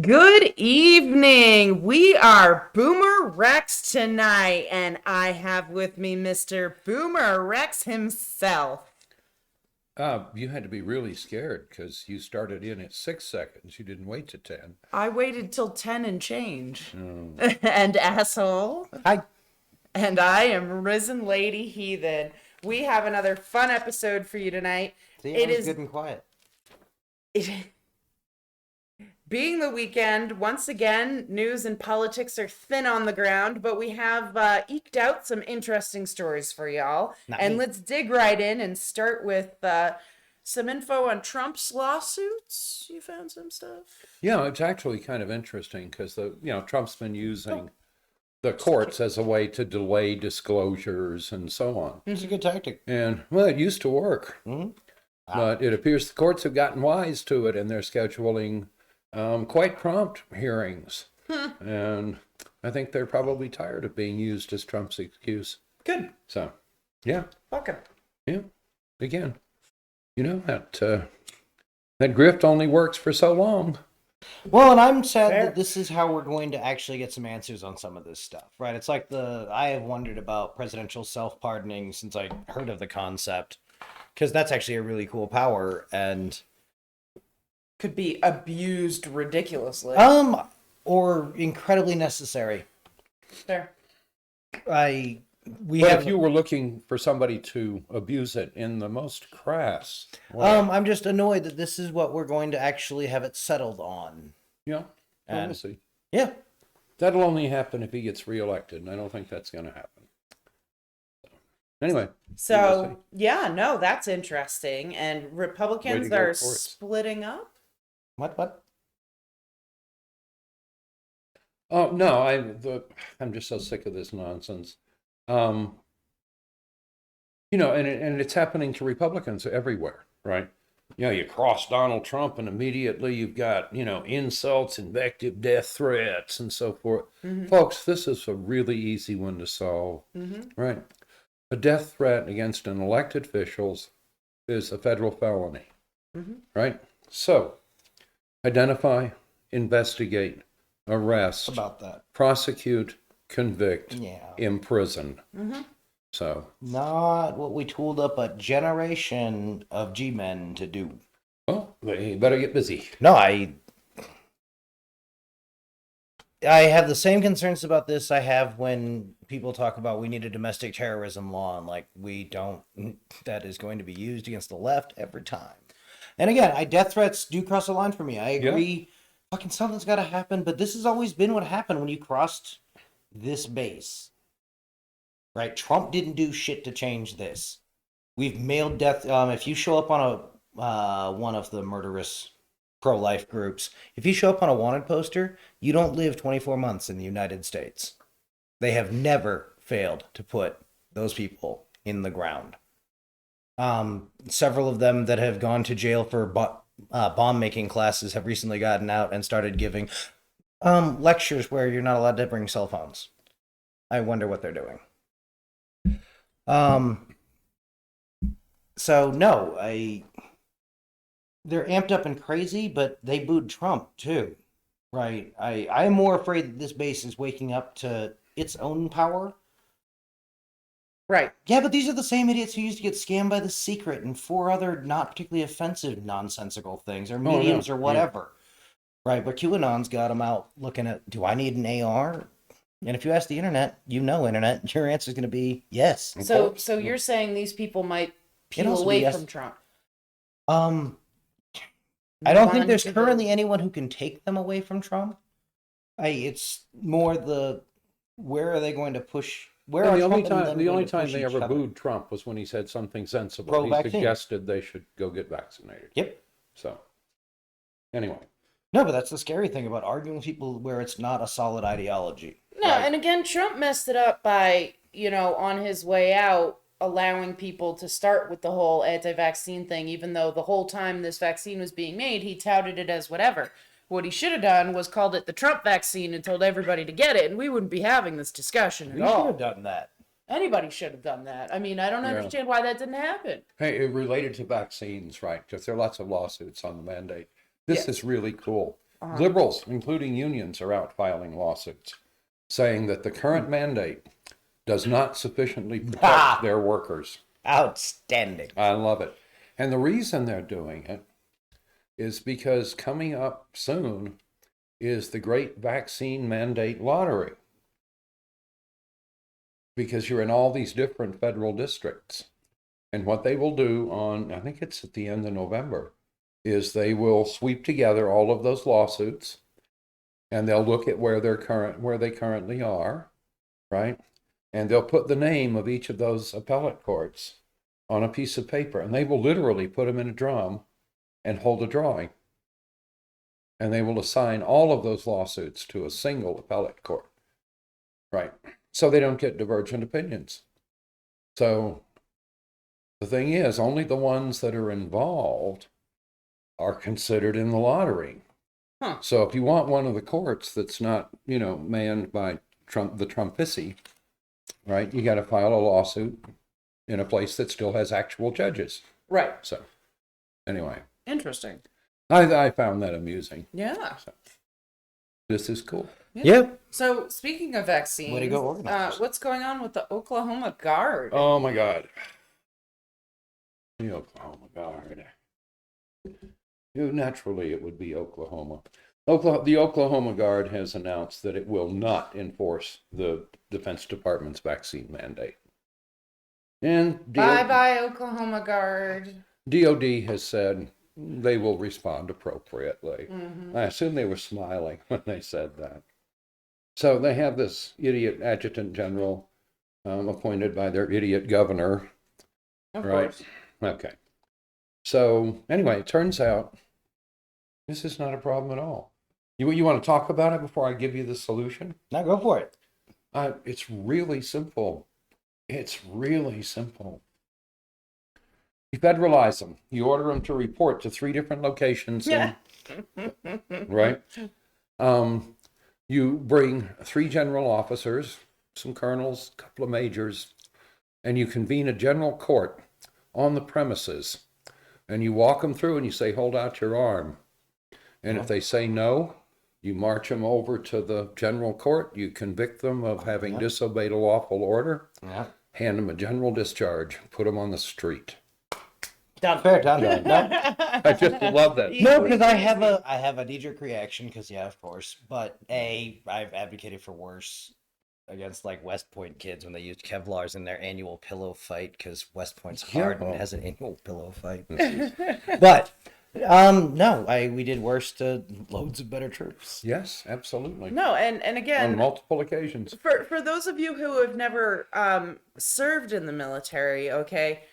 Good evening. We are Boomer Rex tonight, and I have with me Mr. Boomer Rex himself. You had to be really scared because you started in at 6 seconds. You didn't wait to 10. I waited till 10 and change. Oh. And asshole. Hi. And I am RisenLadyHeathen. We have another fun episode for you tonight. See, It was is good and quiet. Being the weekend, once again, news and politics are thin on the ground, but we have eked out some interesting stories for y'all. And let's dig right in and start with some info on Trump's lawsuits. You found some stuff? Yeah, it's actually kind of interesting because Trump's been using the courts as a way to delay disclosures and so on. It's a good tactic. And well, it used to work, but it appears the courts have gotten wise to it, and they're scheduling quite prompt hearings. And I think they're probably tired of being used as Trump's excuse. Good. So, yeah. Welcome. Yeah. Again, that grift only works for so long. Well, and I'm sad Fair. that this is how we're going to actually get some answers on some of this stuff, right? It's like I have wondered about presidential self-pardoning since I heard of the concept, because that's actually a really cool power, and Could be abused ridiculously. or incredibly necessary. Fair. If you were looking for somebody to abuse it in the most crass way, I'm just annoyed that this is what we're going to actually have it settled on. well, And- we'll see. Yeah. That'll only happen if he gets reelected, and I don't think that's going to happen. Anyway. we'll So, see. yeah, no, that's interesting. And Way to Republicans go, are courts. splitting up. What? Oh no, I'm just so sick of this nonsense. And it's happening to Republicans everywhere, right? You cross Donald Trump, and immediately you've got insults, invective, death threats, and so forth. Folks, this is a really easy one to solve, right? A death threat against an elected official is a federal felony, right? So, identify, investigate, arrest, About that. prosecute, convict, Yeah. imprison. So, Not what we tooled up a generation of G-men to do. well, they better get busy. No, I have the same concerns about this I have when people talk about we need a domestic terrorism law, and like we don't. That is going to be used against the left every time. And again, death threats do cross a line for me. I agree. Fucking something's got to happen, but this has always been what happened when you crossed this base. Right? Trump didn't do shit to change this. We've mailed death. If you show up on one of the murderous pro-life groups, if you show up on a wanted poster, you don't live 24 months in the United States. They have never failed to put those people in the ground. Several of them that have gone to jail for bomb-making classes have recently gotten out and started giving lectures where you're not allowed to bring cell phones. I wonder what they're doing. So no, they're amped up and crazy, but they booed Trump too, right? I'm more afraid that this base is waking up to its own power. Right. Yeah, but these are the same idiots who used to get scammed by The Secret and 4 other not particularly offensive nonsensical things, or mediums or whatever. Right, but QAnon's got them out looking at, do I need an AR? And if you ask the internet, internet, your answer is going to be yes. So you're saying these people might peel also be away yes. from Trump? I don't think there's Bond- currently anyone who can take them away from Trump. It's more where are they going to push? Where And are the only Trump and time them the going only to time push they each ever other? booed Trump was when he said something sensible. He Pro-vaccine. suggested they should go get vaccinated. Yep. So, anyway. No, but that's the scary thing about arguing with people where it's not a solid ideology. No, Right. and again, Trump messed it up by, on his way out, allowing people to start with the whole anti-vaccine thing, even though the whole time this vaccine was being made, he touted it as whatever. What he should have done was called it the Trump vaccine and told everybody to get it, and we wouldn't be having this discussion We at should all. have done that. Anybody should have done that. I mean, I don't understand why that didn't happen. Hey, it related to vaccines, right? Because there are lots of lawsuits on the mandate. This Yes. is really cool. Liberals, including unions, are out filing lawsuits saying that the current mandate does not sufficiently protect their workers. Outstanding. I love it. And the reason they're doing it is because coming up soon is the great vaccine mandate lottery. Because you're in all these different federal districts. And what they will do on, I think it's at the end of November, is they will sweep together all of those lawsuits and they'll look at where they currently are, right? And they'll put the name of each of those appellate courts on a piece of paper, and they will literally put them in a drum and hold a drawing. And they will assign all of those lawsuits to a single appellate court, right? So they don't get divergent opinions. So the thing is, only the ones that are involved are considered in the lottery. Huh. So if you want one of the courts that's not, manned by the Trumpissi, right, you got to file a lawsuit in a place that still has actual judges. Right. So anyway, Interesting. I found that amusing. Yeah. So, this is cool. Yep. So speaking of vaccines, Way to go, organizers. what's going on with the Oklahoma Guard? Oh my God. The Oklahoma Guard. Naturally, it would be Oklahoma. The Oklahoma Guard has announced that it will not enforce the Defense Department's vaccine mandate. And Bye-bye, Oklahoma Guard. DOD has said they will respond appropriately. Mm-hmm. I assume they were smiling when they said that. So they have this idiot adjutant general appointed by their idiot governor. Of Right. course. Okay. So anyway, it turns out this is not a problem at all. You want to talk about it before I give you the solution? Now go for it. It's really simple. It's really simple. You federalize them. You order them to report to 3 different locations. Yeah. Right? You bring 3 general officers, some colonels, a couple of majors, and you convene a general court on the premises. And you walk them through and you say, hold out your arm. And if they say no, you march them over to the general court. You convict them of having disobeyed a lawful order. Yeah. Hand them a general discharge. Put them on the street. Done. Fair. Done. No. I just love that. No, because I have a knee-jerk reaction. Because of course. But I've advocated for worse against like West Point kids when they used Kevlars in their annual pillow fight. Because West Point's hard and has an annual pillow fight. But no, we did worse to loads of better troops. Yes, absolutely. No, and On again, multiple occasions. for those of you who have never served in the military, okay,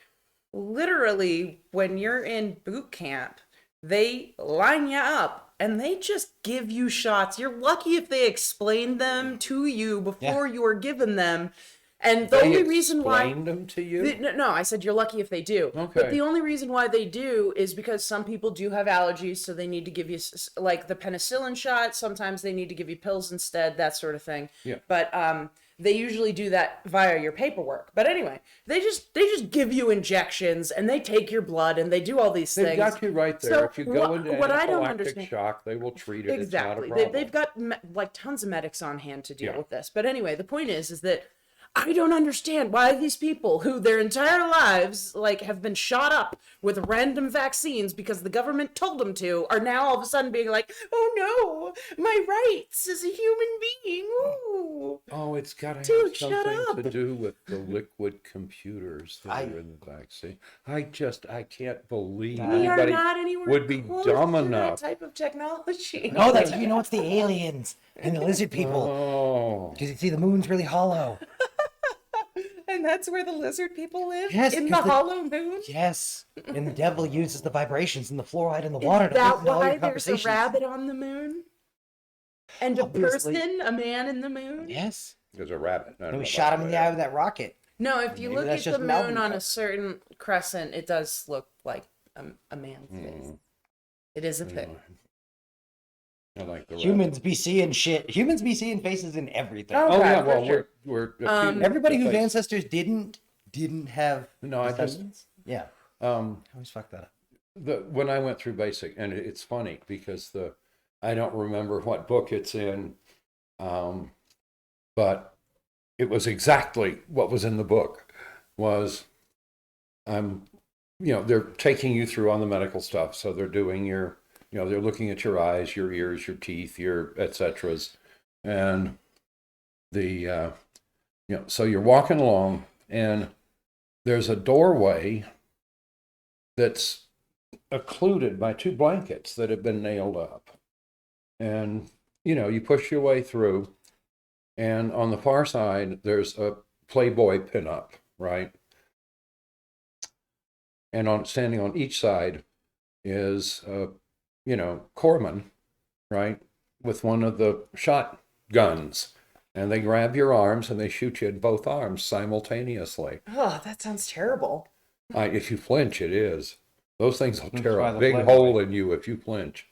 literally when you're in boot camp, they line you up and they just give you shots. You're lucky if they explained them to you before you were given them. And the only reason why explained them to you? no, I said you're lucky if they do. Okay. But the only reason why they do is because some people do have allergies, so they need to give you like the penicillin shot. Sometimes they need to give you pills instead, that sort of thing. Yeah. But they usually do that via your paperwork. But anyway, they just give you injections and they take your blood and they do all these They've things. got you right there. So If you go into what I don't anaphylactic understand- shock, they will treat it. Exactly. It's not a problem. They've got like tons of medics on hand to deal Yeah. with this. But anyway, the point is that I don't understand why these people who their entire lives like have been shot up with random vaccines because the government told them to are now all of a sudden being like, oh no, my rights as a human being. Ooh. Oh, it's got to Dude, have shut something up. to do with the liquid computers that are in the vaccine. I can't believe We are anybody not anywhere would be close dumb to enough. that type of technology. No, that's it's the aliens and the lizard people. Oh, Because you see, the moon's really hollow. And that's where the lizard people live? Yes, in the 'cause hollow moon? Yes, and the devil uses the vibrations and the fluoride in the water Is to that listen to all why your there's a conversations. rabbit on the moon? And a Obviously. person, a man in the moon? Yes, there's a rabbit. I don't and know we shot about him in the that. eye with that rocket. No, if you Maybe look that's at just the Melvin moon on a Cup. certain crescent, it does look like a man's face. It is a pig. I like the Humans be seeing shit. Humans be seeing faces in everything. Oh, rabbit. Oh yeah, for well sure. we're accused Everybody of whose face- ancestors didn't have No, I just descendants? Yeah, I always fuck that up. when I went through basic, and it's funny because the I don't remember what book it's in, but it was exactly what was in the book. Was they're taking you through on the medical stuff, so they're doing your, they're looking at your eyes, your ears, your teeth, your et ceteras, and the so you're walking along, and there's a doorway that's occluded by two blankets that have been nailed up. And, you push your way through, and on the far side, there's a Playboy pinup, right? And standing on each side is, corpsman, right? With one of the shotguns. And they grab your arms and they shoot you in both arms simultaneously. Oh, that sounds terrible. If you flinch, it is. Those things will That's tear why a the big Playboy. hole in you if you flinch.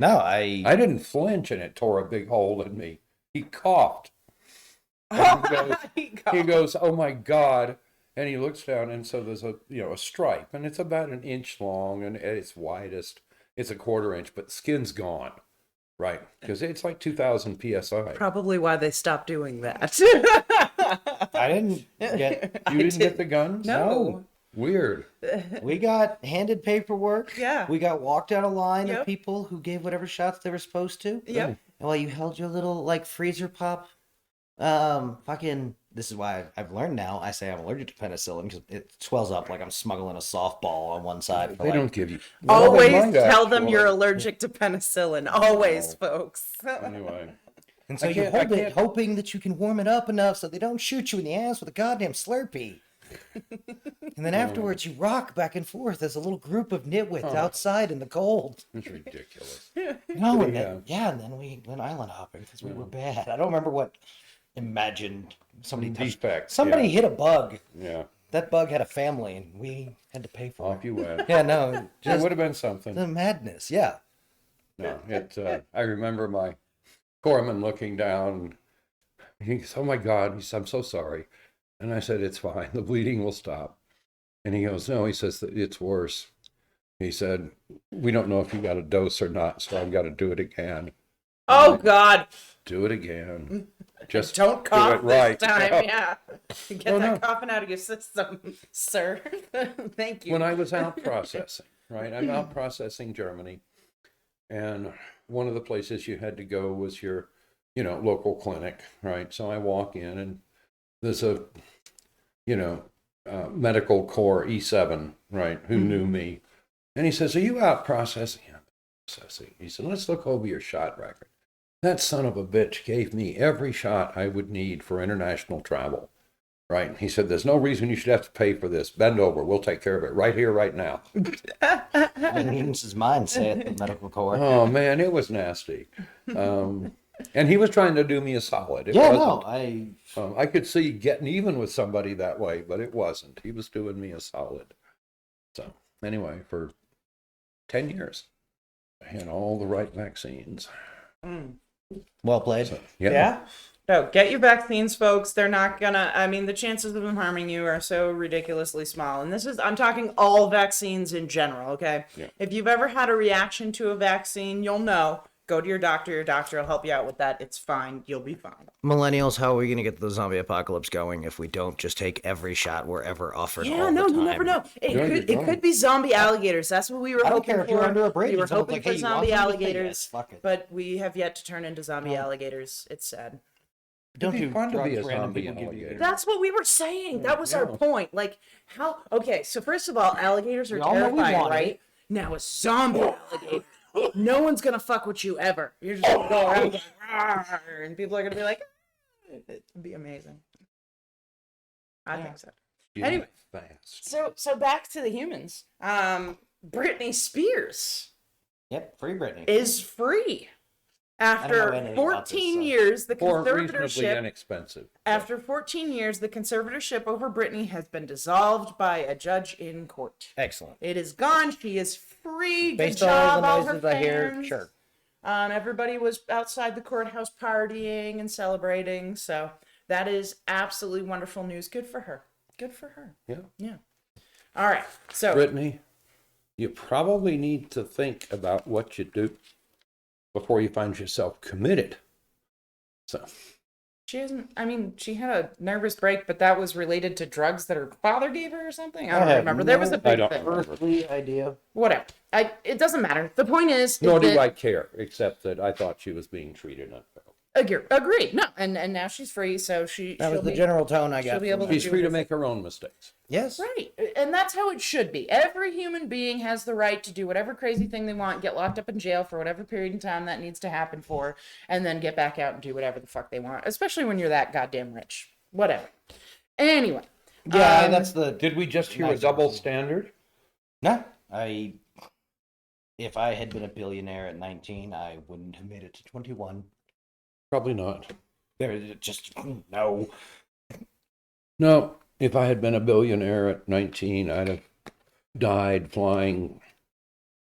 No, I didn't flinch and it tore a big hole in me. He coughed. He goes, "Oh my God." And he looks down, and so there's a stripe, and it's about an inch long, and at its widest, it's a quarter inch, but the skin's gone, right? Because it's like 2,000 psi. Probably why they stopped doing that. I didn't get. You didn't get the guns? No. Weird. We got handed paperwork. Yeah. We got walked down a line Yep. of people who gave whatever shots they were supposed to. Yep. And while you held your little freezer pop, this is why I've learned now. I say I'm allergic to penicillin because it swells up like I'm smuggling a softball on one side. They don't give you. Always Well, they might tell them actually. you're allergic to penicillin. Always, folks. Anyway. And so I you can't- I hold it, can't- hoping that you can warm it up enough so they don't shoot you in the ass with a goddamn Slurpee. And then afterwards, you rock back and forth as a little group of nitwits outside in the cold. It's ridiculous. No, and Yeah. then we went island hopping because we were bad. I don't remember what imagined somebody touched. Defect. Somebody yeah. hit a bug. Yeah. That bug had a family, and we had to pay for Off you went. it. Yeah, no, It just would have been something. the madness. Yeah. No, I remember my corpsman looking down. He goes, "Oh my God," he said, "I'm so sorry." And I said, "It's fine. The bleeding will stop." And he goes, "No," he says, "it's worse." He said, "We don't know if you got a dose or not, so I've got to do it again." Oh, God. Do it again. Just Don't do cough it right. this time. Yeah. Get Oh, that no. coughing out of your system, sir. Thank you. When I was out processing, right? I'm out processing Germany. And one of the places you had to go was your, local clinic, right? So I walk in, and there's a, medical corps E7, right, who knew me. And he says, "Are you out processing?" I'm processing. He said, "Let's look over your shot record. That son of a bitch gave me every shot I would need for international travel." Right. He said, "There's no reason you should have to pay for this. Bend over. We'll take care of it right here, right now." This is mindset, the medical corps. Oh, man, it was nasty. And he was trying to do me a solid. It Yeah, wasn't. no, I could see getting even with somebody that way, but it wasn't. He was doing me a solid. So, anyway, for 10 years, I had all the right vaccines. well played. So, Yeah. No, get your vaccines, folks. They're not gonna, the chances of them harming you are so ridiculously small. And I'm talking all vaccines in general, okay? Yeah. If you've ever had a reaction to a vaccine, you'll know. Go to your doctor. Your doctor will help you out with that. It's fine. You'll be fine. Millennials, how are we going to get the zombie apocalypse going if we don't just take every shot we're ever offered? Yeah, all no, the time? you never know. You're It could be zombie alligators. That's what we were I don't hoping care if for. you're under a bridge. We were and someone's hoping like, for "Hey, you want zombie something?" alligators, Yes, fuck it. but we have yet to turn into zombie alligators. It's sad. Don't It'd be do fun to drugs be a random zombie people give you. alligator. That's what we were saying. That was our point. Like, how? Okay, so first of all, alligators are We all know we terrifying, want right? it. Now a zombie alligator. No one's gonna fuck with you ever. You're just gonna go around going, "Rawr," and people are gonna be like, "Ah." It'd be amazing. I think so. You Anyway. fast. So back to the humans. Britney Spears Yep, free Britney. is free I don't know after anything about this, 14 so- years. The Or reasonably conservatorship. inexpensive. After 14 years, the conservatorship over Britney has been dissolved by a judge in court. Excellent. It is gone. She is free. Based Good on job, all the all her noises I hear, fans. sure. Everybody was outside the courthouse partying and celebrating. So that is absolutely wonderful news. Good for her. Good for her. Yeah. Yeah. All right. So Brittany, you probably need to think about what you do before you find yourself committed. So She hasn't, I mean, she had a nervous break, but that was related to drugs that her father gave her or something. I don't have remember. There was a no I big don't thing. remember. earthly idea. Whatever. It doesn't matter. The point is Nor do that, I care, except that I thought she was being treated unfairly. Agreed. No, and now she's free, so That she'll was the be general tone I she'll got. be able from to that. She's free to make her own mistakes. Yes. right, and that's how it should be. Every human being has the right to do whatever crazy thing they want, get locked up in jail for whatever period of time that needs to happen for, and then get back out and do whatever the fuck they want. Especially when you're that goddamn rich. Whatever. Anyway. Yeah, that's the. Did we just hear a Nice. double standard? No, if I had been a billionaire at 19, I wouldn't have made it to 21. Probably not. There, just no. No, if I had been a billionaire at 19, I'd have died flying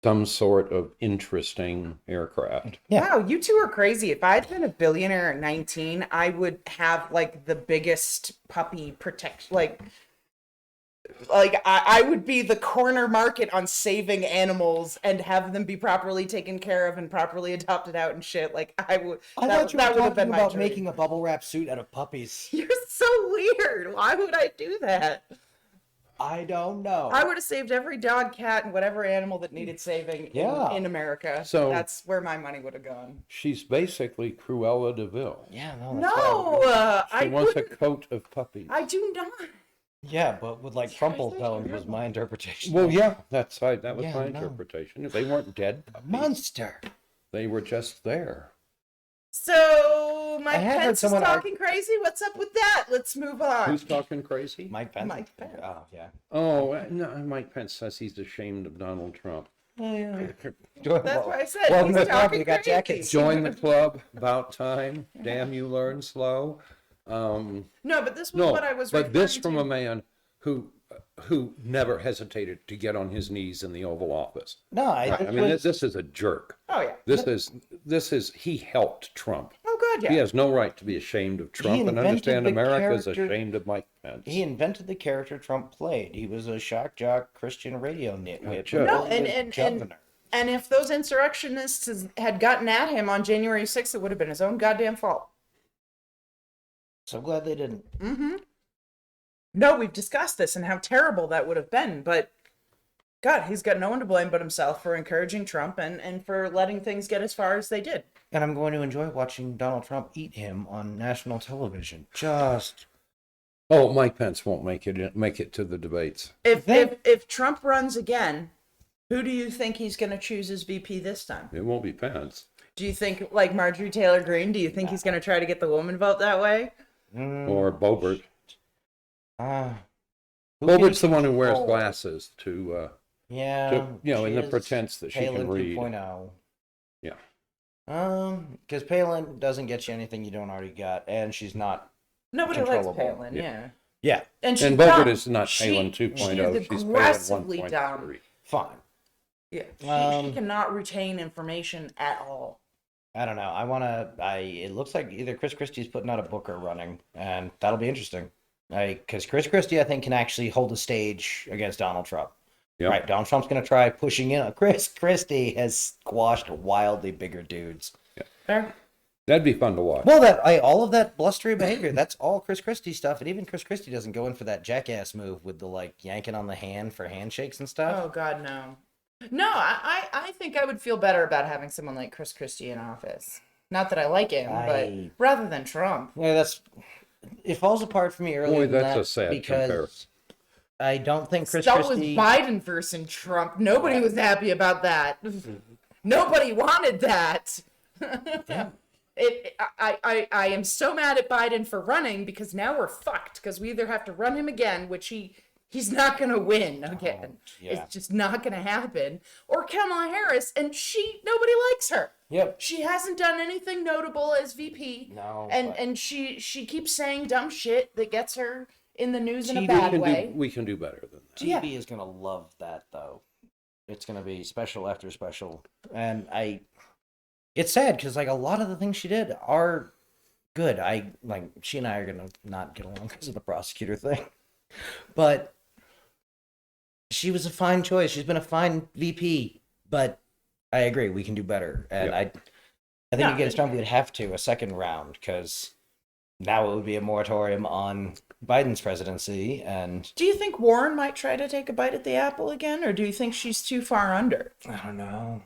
some sort of interesting aircraft. Yeah. Wow, you two are crazy. If I'd been a billionaire at 19, I would have like the biggest puppy protection. Like I would be the corner market on saving animals and have them be properly taken care of and properly adopted out and shit. Like I would. I that thought you that were would have talking been my about dream. making a bubble wrap suit out of puppies. You're so weird. Why would I do that? I don't know. I would have saved every dog, cat, and whatever animal that needed saving Yeah. in America. So- that's where my money would have gone. She's basically Cruella de Vil. Yeah, no. No, She I wants a wouldn't. coat of puppies. I do not. Yeah, but with like crumple tones was my interpretation. Well, yeah, that was Yeah, my no. interpretation. They weren't dead puppies. Monster. They were just there. So Mike I have heard Pence is someone talking crazy. What's up with that? Let's move on. Who's talking crazy? Mike Pence. Mike Pence. Oh, yeah. Oh, no, Mike Pence says he's ashamed of Donald Trump. Oh, yeah. That's what I said. Welcome He's to the club. talking You got crazy. jackets. Join the club. About time. Damn, you learn slow. No, but this was No, what I was. but this referring from to. a man who never hesitated to get on his knees in the Oval Office. No, Right? I mean, this is a jerk. Oh yeah. This is he helped Trump. Oh god, yeah. He has no right to be ashamed of Trump, and invented understand the America's character- ashamed of Mike Pence. he invented the character Trump played. He was a shock jock Christian radio nitwit. Gotcha. No, He was and governor. and if those insurrectionists had gotten at him on January 6th, it would have been his own goddamn fault. So glad they didn't. Mm-hmm. No, we've discussed this and how terrible that would have been, but God, he's got no one to blame but himself for encouraging Trump and for letting things get as far as they did. And I'm going to enjoy watching Donald Trump eat him on national television. Just Oh, Mike Pence won't make it to the debates. If Trump runs again, who do you think he's going to choose as VP this time? It won't be Pence. Do you think like Marjorie Taylor Greene? Do you think he's going to try to get the woman vote that way? Or Boebert. who Boebert's can- the one who wears Oh. glasses to Yeah, in the she is pretense that she Palin can read. 2.0. Yeah. Because Palin doesn't get you anything you don't already got, and she's not. Nobody likes Controllable. Palin, Yeah. yeah. Yeah, And she's And Boebert dumb. is not Palin 2.0. She's She's Palin aggressively 1.3. dumb. fine. Yeah, she Um, cannot retain information at all. I don't know. It looks like either Chris Christie's putting out a book or running, and that'll be interesting. Because Chris Christie, I think, can actually hold a stage against Donald Trump. Yep. Right, Donald Trump's going to try pushing in. Chris Christie has squashed wildly bigger dudes. Fair. That'd be fun to watch. Well, all of that blustery behavior, that's all Chris Christie stuff. And even Chris Christie doesn't go in for that jackass move with the, like, yanking on the hand for handshakes and stuff. Oh God, no. No, I think I would feel better about having someone like Chris Christie in office. Not that I like him, but rather than Trump. Yeah, it falls apart for me early. Boy, in that's that a sad because comparison. I don't think Chris That was Christie. Biden versus Trump. Nobody was happy about that. Nobody wanted that. Yeah. I am so mad at Biden for running because now we're fucked because we either have to run him again, which he's not going to win again. yeah. It's just not going to happen. Or Kamala Harris, and nobody likes her. Yep. She hasn't done anything notable as VP. No. And she keeps saying dumb shit that gets her in the news in a TV bad way. We can do better than that. TV is gonna love that though. It's gonna be special after special, and it's sad because like a lot of the things she did are good. She and I are gonna not get along because of the prosecutor thing, but she was a fine choice. She's been a fine VP, but I agree we can do better. And Yeah. I think Yeah. against Trump we'd have to a second round because now it would be a moratorium on Biden's presidency. And Do you think Warren might try to take a bite at the apple again, or do you think she's too far under? I don't know.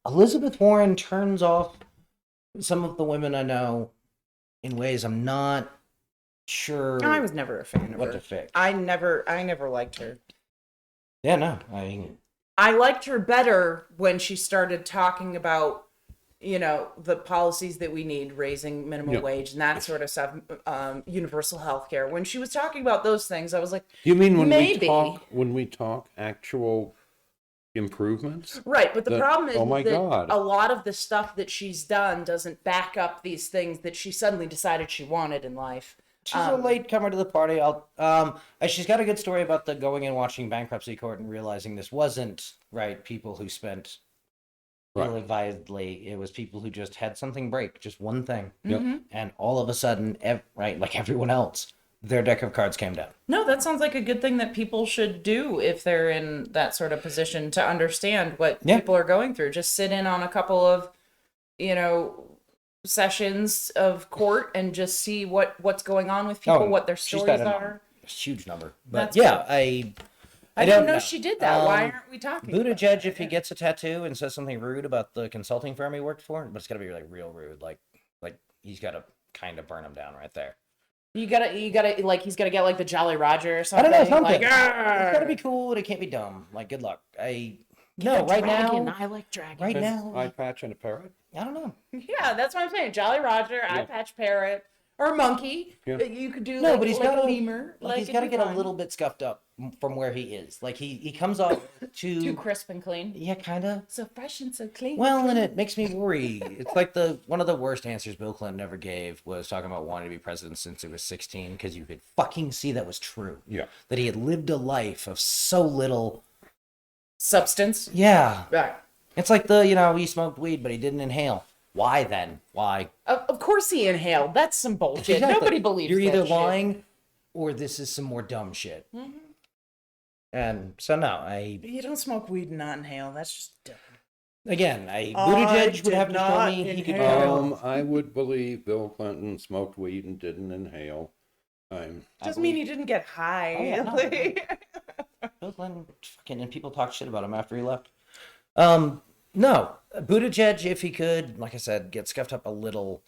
Elizabeth Warren turns off some of the women I know in ways I'm not sure I was never a fan of what her. to fix. I never liked her. Yeah, no. I liked her better when she started talking about, the policies that we need, raising minimum wage and that sort of stuff, universal health care. When she was talking about those things, I was like, You mean when maybe. we talk actual improvements? Right, but the problem is oh my that God. a lot of the stuff that she's done doesn't back up these things that she suddenly decided she wanted in life. She's a late comer to the party. She's got a good story about the going and watching bankruptcy court and realizing this wasn't people who spent ill-advisedly. It was people who just had something break, just one thing, and all of a sudden, like everyone else, their deck of cards came down. No, that sounds like a good thing that people should do if they're in that sort of position to understand what people are going through. Just sit in on a couple of, sessions of court and just see what's going on with people, what their stories are. A huge number, but That's I don't know she did that. Why aren't we talking? Buttigieg, if he gets a tattoo and says something rude about the consulting firm he worked for, but it's got to be like real rude, like he's got to kind of burn him down right there. You gotta like he's gotta get like the Jolly Roger or something. I don't know, something. Like, It's got to be cool and it can't be dumb. Like, good luck. Right now, I like dragon. right now, Eye patch and a parrot? I don't know. Yeah, that's what I'm saying. Jolly Roger, eye patch parrot, or monkey. Yeah. You could do No, but he's got a lemur. he's got to get a little bit scuffed up from where he is. Like he comes off too crisp and clean. Yeah, kind of. So fresh and so clean. Well, and it makes me worry. It's like one of the worst answers Bill Clinton ever gave was talking about wanting to be president since he was 16 because you could fucking see that was true. Yeah. That he had lived a life of so little substance. Yeah. Right. It's like he smoked weed but he didn't inhale. Why then? Why? Of course he inhaled. That's some bullshit. Exactly. Nobody believes you're either that lying shit. Or this is some more dumb shit. Mm-hmm. And so no, you don't smoke weed and not inhale. That's just dumb. Again, Buttigieg would have to show me he could go. I would believe Bill Clinton smoked weed and didn't inhale. Doesn't mean he didn't get high. Oh, yeah, no. Bill Clinton fucking, and people talk shit about him after he left. No, Buttigieg, if he could, like I said, get scuffed up a little,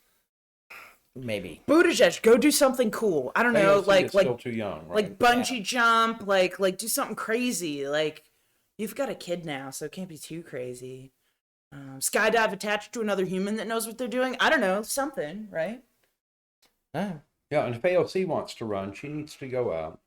maybe. Buttigieg, go do something cool. I don't know, like still too young, right? Like bungee jump, like do something crazy. Like you've got a kid now, so it can't be too crazy. Skydive attached to another human that knows what they're doing. I don't know, something, right? Yeah, and if AOC wants to run, she needs to go out.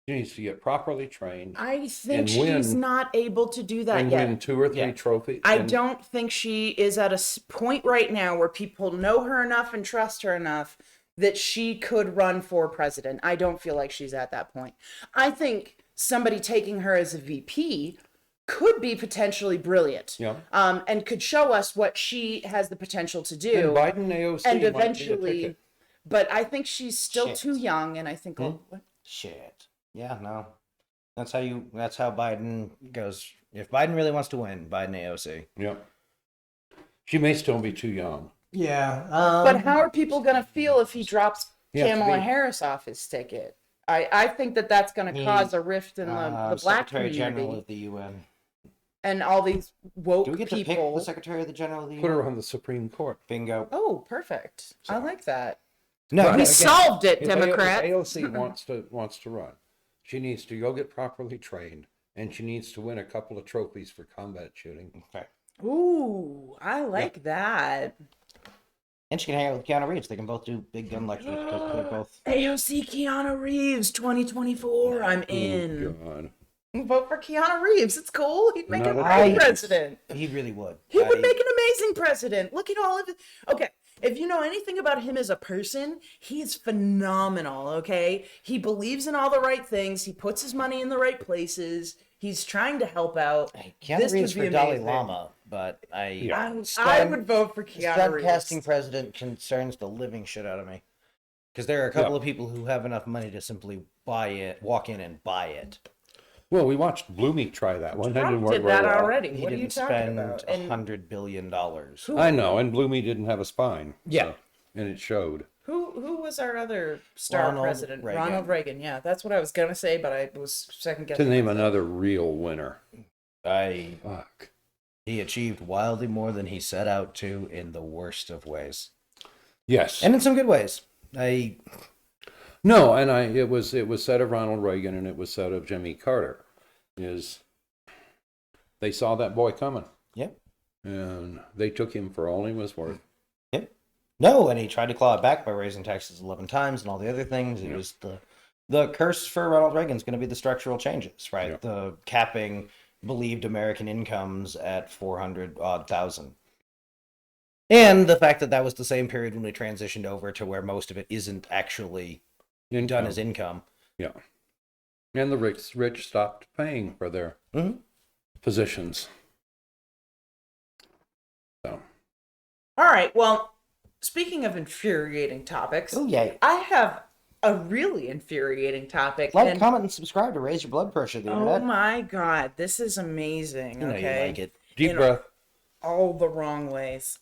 She needs to get properly trained. I think she's not able to do that yet. And win 2 or 3 trophies. I don't think she is at a point right now where people know her enough and trust her enough that she could run for president. I don't feel like she's at that point. I think somebody taking her as a VP could be potentially brilliant. Yeah. And could show us what she has the potential to do. And Biden AOC and might eventually, be a ticket. But I think she's still too young, and I think shit. Yeah, no. That's how Biden goes. If Biden really wants to win, Biden AOC. Yeah. She may still be too young. Yeah. But how are people going to feel if he drops Kamala Harris off his ticket? I think that's going to cause a rift in the black Secretary community. General of the UN. And all these woke Do we get people. to pick the Secretary of the General of the UN? Put her on the Supreme Court. Bingo. Oh, perfect. I like that. No, we solved it, if Democrat. If AOC wants to run, she needs to go get properly trained, and she needs to win a couple of trophies for combat shooting. Okay. Ooh, I like that. And she can hang out with Keanu Reeves. They can both do big gun lectures because they're both. AOC Keanu Reeves 2024. I'm in. God. Vote for Keanu Reeves. It's cool. He'd make a Not great president. He really would. He would make an amazing president. Look at all of it. Okay. If you know anything about him as a person, he is phenomenal, okay? He believes in all the right things. He puts his money in the right places. He's trying to help out. Keanu Reeves for Dalai Lama, but I would vote for Keanu Reeves. Casting president concerns the living shit out of me. Because there are a couple of people who have enough money to simply buy it, walk in and buy it. Well, we watched Bloomy try that one. That didn't Trump work did very that well. already. He What are you didn't talking spend about? And $100 billion. I know, and Bloomy didn't have a spine. Yeah. And it showed. who was our other star Ronald president? Reagan. Ronald Reagan. Yeah, that's what I was gonna say, but I was second guessing. To name myself. another real winner. Fuck. He achieved wildly more than he set out to in the worst of ways. Yes. And in some good ways. No, and it was said of Ronald Reagan and it was said of Jimmy Carter, is they saw that boy coming. Yep. And they took him for all he was worth. Yep. No, and he tried to claw it back by raising taxes 11 times and all the other things. It was the curse for Ronald Reagan is going to be the structural changes, right? Yep. The capping believed American incomes at 400,000. And the fact that that was the same period when we transitioned over to where most of it isn't actually done as income. Yeah. And the rich stopped paying for their positions. So. All right. Well, speaking of infuriating topics, Oh, yay. I have a really infuriating topic. Like, comment, and subscribe to raise your blood pressure. The Oh internet. my God, this is amazing. You know Okay, you like it. Deep breath. all the wrong ways.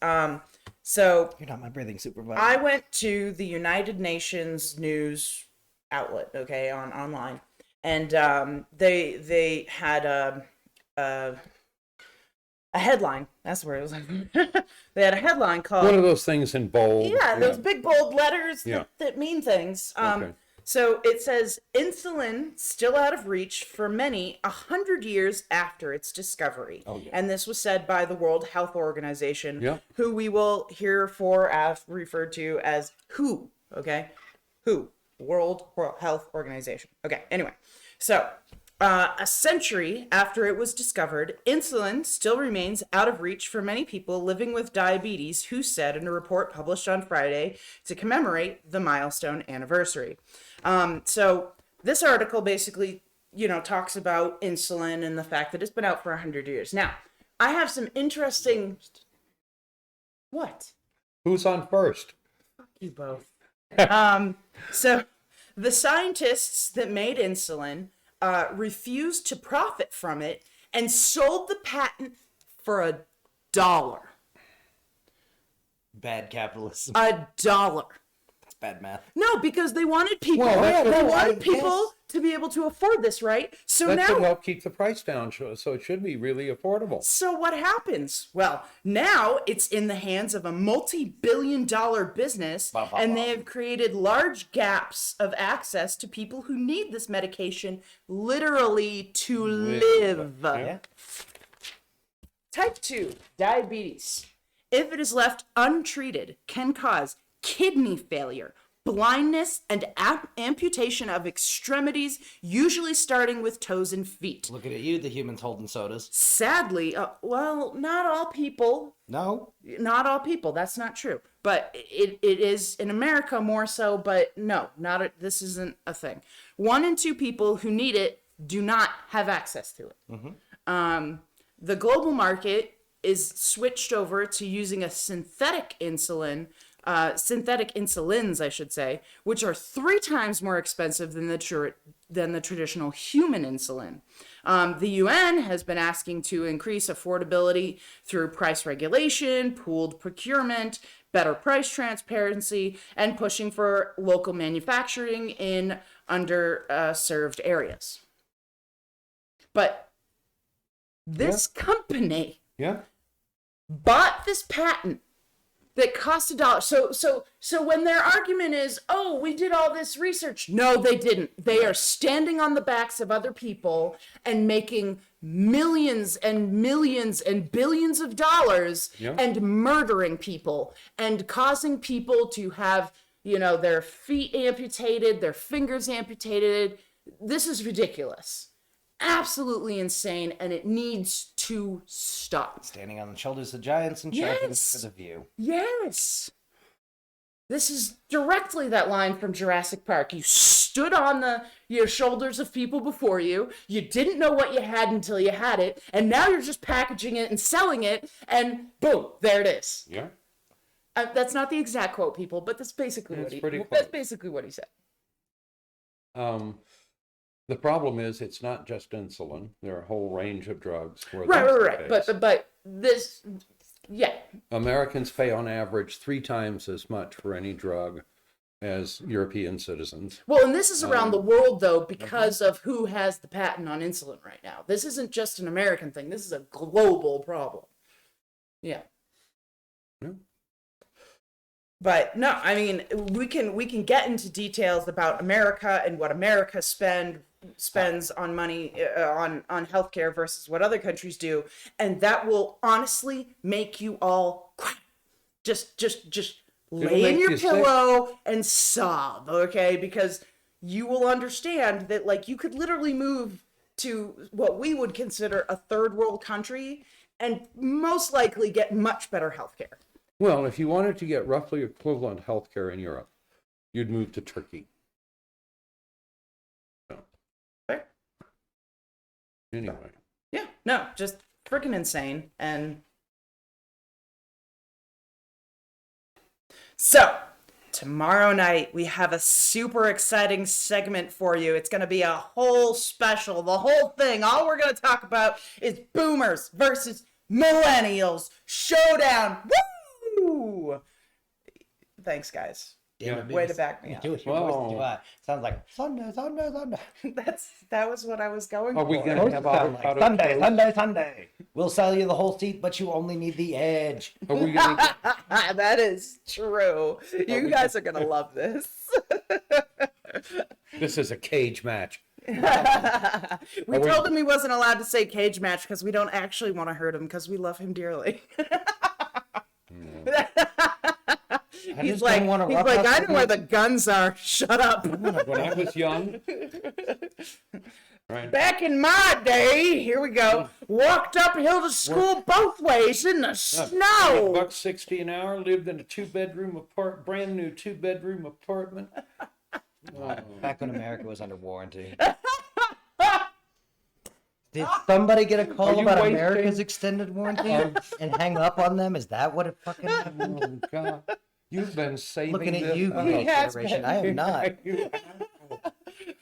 So You're not my breathing supervisor. I went to the United Nations news outlet, okay, online, and they had a headline. That's where it was. They had a headline called One of those things in bold. yeah, those big bold letters Yeah. that mean things. Okay. So it says insulin still out of reach for many 100 years after its discovery. Oh, yeah. And this was said by the World Health Organization, Yeah. who we will herefor as referred to as WHO. Okay, WHO, World Health Organization. Okay. Anyway, so a century after it was discovered, insulin still remains out of reach for many people living with diabetes, WHO said in a report published on Friday to commemorate the milestone anniversary. So this article basically, talks about insulin and the fact that it's been out for 100 years. Now, I have some interesting... What? Who's on first? You both. So the scientists that made insulin refused to profit from it and sold the patent for $1. Bad capitalism. $1. That's bad math. No, because they wanted people. Well, that's they what I wanted people guess. to be able to afford this, right? So That should now, help keep the price down, so it should be really affordable. so what happens? Well, now it's in the hands of a multi-billion-dollar business, Bah, bah, and bah. they have created large gaps of access to people who need this medication literally to live. Yeah. Type 2 diabetes, if it is left untreated, can cause kidney failure, blindness, and amputation of extremities, usually starting with toes and feet. Looking at you, the humans holding sodas. Sadly, well, not all people. No. Not all people. That's not true. But it is in America more so. But no, this isn't a thing. 1 in 2 people who need it do not have access to it. The global market is switched over to using a synthetic insulins, I should say, which are 3 times more expensive than the traditional human insulin. The UN has been asking to increase affordability through price regulation, pooled procurement, better price transparency, and pushing for local manufacturing in underserved areas. But this company Yeah. bought this patent that cost $1. So when their argument is, oh, we did all this research. No, they didn't. They are standing on the backs of other people and making millions and millions and billions of dollars and murdering people and causing people to have, their feet amputated, their fingers amputated. This is ridiculous. Absolutely insane, and it needs to stop. Standing on the shoulders of giants and charging for the view. Yes. This is directly that line from Jurassic Park. You stood on your shoulders of people before you. You didn't know what you had until you had it, and now you're just packaging it and selling it, and boom, there it is. Yeah. That's not the exact quote, people, but that's basically That's what pretty that's close. basically what he said. The problem is it's not just insulin. There are a whole range of drugs where Right, that's right, the right. case. But this, yeah, Americans pay on average 3 times as much for any drug as European citizens. well, and this is around the world though because of who has the patent on insulin right now. This isn't just an American thing. This is a global problem. Yeah. Yeah. But no, I mean, we can get into details about America and what America spends on money on healthcare versus what other countries do, and that will honestly make you all cry. Just lay in make your you sick. pillow and sob, okay? Because you will understand that like you could literally move to what we would consider a third world country and most likely get much better healthcare. Well, if you wanted to get roughly equivalent health care in Europe, you'd move to Turkey. So, Fair. anyway. Yeah, no, just freaking insane. And so, tomorrow night, we have a super exciting segment for you. It's going to be a whole special, the whole thing. All we're going to talk about is boomers versus millennials showdown. Woo! Thanks, guys. Damn it, Way to Beavis. back me up. Do it. Your voice is Whoa. too high. Sounds like Sunday, Sunday, Sunday. That was what I was going Are we for. gonna Supposed have to sound like avocado Sunday, toast? Sunday, Sunday. We'll sell you the whole seat, but you only need the edge. Are we going to That is true. You guys are going to love this. This is a cage match. We told him he wasn't allowed to say cage match because we don't actually want to hurt him because we love him dearly. He's like, I know where the guns are. Shut up. When I was young, right? Back in my day, here we go. Walked uphill to school both ways in the snow. $1.60 an hour, lived in a 2-bedroom brand new 2-bedroom apartment. Back when America was under warranty. Did somebody get a Are call you about wasting- America's extended warranty and hang up on them? Is that what it fucking happened? Oh, God. You've been saving Looking at this. you, Oh, He has generation. been. I am not.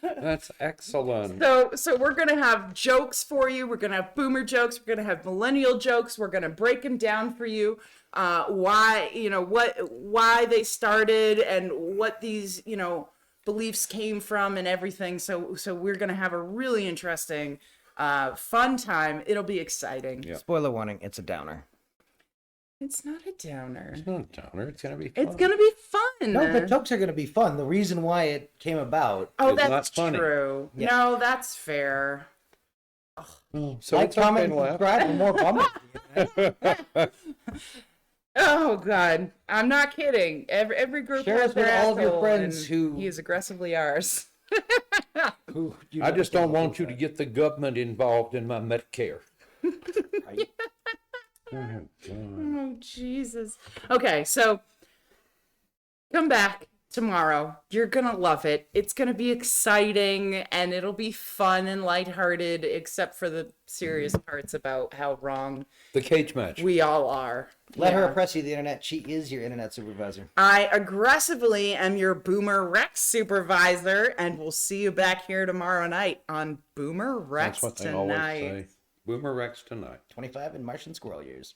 That's excellent. So we're gonna have jokes for you. We're gonna have boomer jokes. We're gonna have millennial jokes. We're gonna break them down for you. Why they started and what these beliefs came from and everything. So we're gonna have a really interesting, fun time. It'll be exciting. Yeah. Spoiler warning, it's a downer. It's not a downer. It's not a downer. It's going to be fun. It's gonna be fun. No, the jokes are going to be fun. The reason why it came about. Oh, It's not that's funny. true. Yeah. No, that's fair. So Like, it's comment, okay, and subscribe for more comments. Oh God, I'm not kidding. Every group Share has us with their all of your asshole, friends and who- he is aggressively ours. Who you I know just don't what want you to get the government involved in my Medicare. right? Oh, God. Oh Jesus. Okay, so come back tomorrow. You're gonna love it. It's gonna be exciting and it'll be fun and lighthearted, except for the serious parts about how wrong The cage match. we all are. Let her Yeah. oppress you, the internet. She is your internet supervisor. I aggressively am your Boomer Rex supervisor, and we'll see you back here tomorrow night on Boomer Rex That's what they always Tonight. say. BoomerRexTonight. 25 in Martian squirrel years.